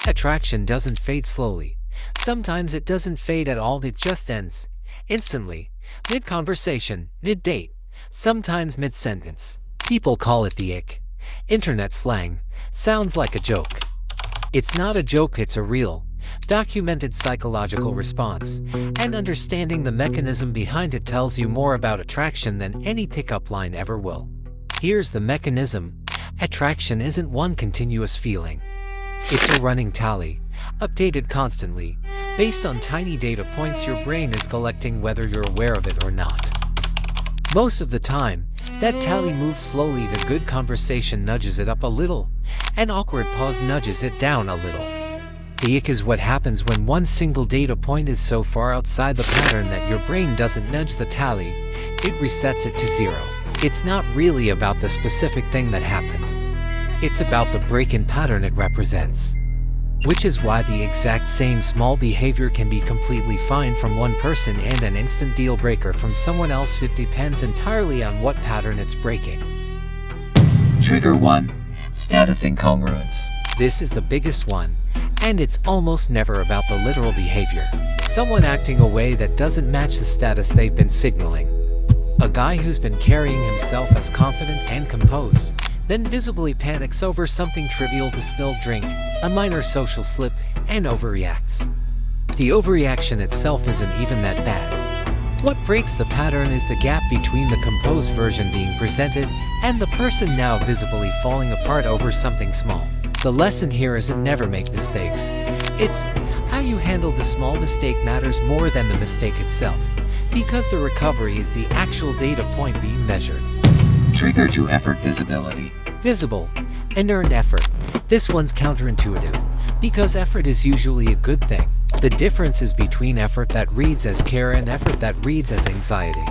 Attraction doesn't fade slowly. Sometimes it doesn't fade at all, it just ends. Instantly. Mid-conversation, mid-date, sometimes mid-sentence. People call it the ick. Internet slang. Sounds like a joke. It's not a joke, it's a real, documented psychological response, and understanding the mechanism behind it tells you more about attraction than any pickup line ever will. Here's the mechanism. Attraction isn't one continuous feeling. It's a running tally, updated constantly, based on tiny data points your brain is collecting whether you're aware of it or not. Most of the time, that tally moves slowly. The good conversation nudges it up a little, and awkward pause nudges it down a little. The ick is what happens when one single data point is so far outside the pattern that your brain doesn't nudge the tally, it resets it to zero. It's not really about the specific thing that happened. It's about the break in pattern it represents. Which is why the exact same small behavior can be completely fine from one person and an instant deal breaker from someone else. It depends entirely on what pattern it's breaking. Trigger 1. Status incongruence. This is the biggest one, and it's almost never about the literal behavior. Someone acting a way that doesn't match the status they've been signaling. A guy who's been carrying himself as confident and composed, then visibly panics over something trivial, to spilled drink, a minor social slip, and overreacts. The overreaction itself isn't even that bad. What breaks the pattern is the gap between the composed version being presented and the person now visibly falling apart over something small. The lesson here isn't never make mistakes. It's how you handle the small mistake matters more than the mistake itself, because the recovery is the actual data point being measured. Trigger 2. Effort visibility. Visible and earned effort. This one's counterintuitive, because effort is usually a good thing. The difference is between effort that reads as care and effort that reads as anxiety.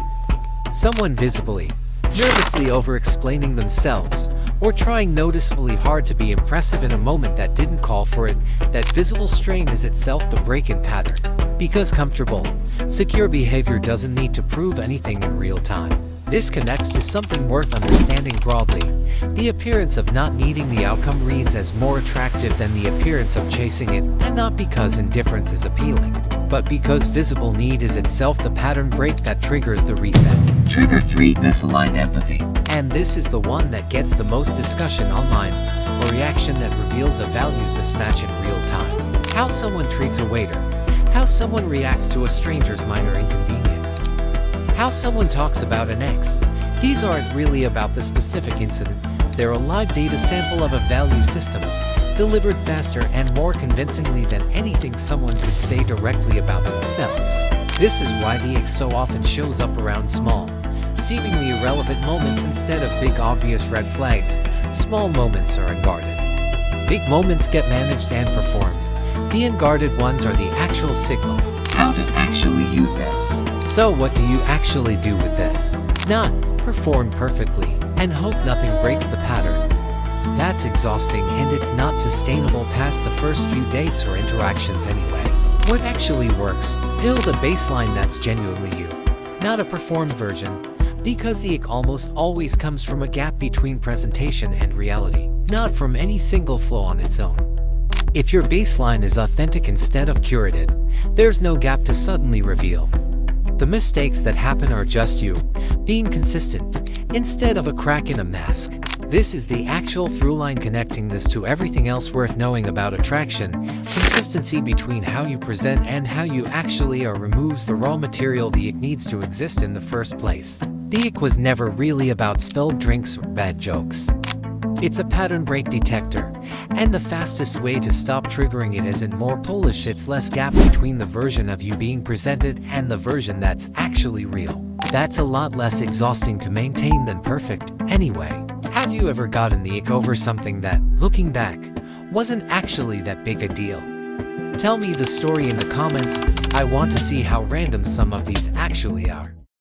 Someone visibly, nervously over-explaining themselves, or trying noticeably hard to be impressive in a moment that didn't call for it, that visible strain is itself the break-in pattern. Because comfortable, secure behavior doesn't need to prove anything in real time. This connects to something worth understanding broadly. The appearance of not needing the outcome reads as more attractive than the appearance of chasing it, and not because indifference is appealing, but because visible need is itself the pattern break that triggers the reset. Trigger 3. Misaligned empathy. And this is the one that gets the most discussion online, a reaction that reveals a values mismatch in real time. How someone treats a waiter, how someone reacts to a stranger's minor inconvenience, how someone talks about an ex. These aren't really about the specific incident. They're a live data sample of a value system, delivered faster and more convincingly than anything someone could say directly about themselves. This is why the ick so often shows up around small, seemingly irrelevant moments instead of big obvious red flags. Small moments are unguarded. Big moments get managed and performed. The unguarded ones are the actual signal. How to actually use this. So what do you actually do with this? Not perform perfectly and hope nothing breaks the pattern. That's exhausting, and it's not sustainable past the first few dates or interactions anyway. What actually works? Build a baseline that's genuinely you, not a performed version, because the ick almost always comes from a gap between presentation and reality, not from any single flow on its own. If your baseline is authentic instead of curated, there's no gap to suddenly reveal. The mistakes that happen are just you being consistent instead of a crack in a mask. This is the actual through line connecting this to everything else worth knowing about attraction. Consistency between how you present and how you actually are removes the raw material the ick needs to exist in the first place. The ick was never really about spilled drinks or bad jokes. It's a pattern break detector, and the fastest way to stop triggering it isn't more polish, it's less gap between the version of you being presented and the version that's actually real. That's a lot less exhausting to maintain than perfect, anyway. Have you ever gotten the ick over something that, looking back, wasn't actually that big a deal? Tell me the story in the comments. I want to see how random some of these actually are.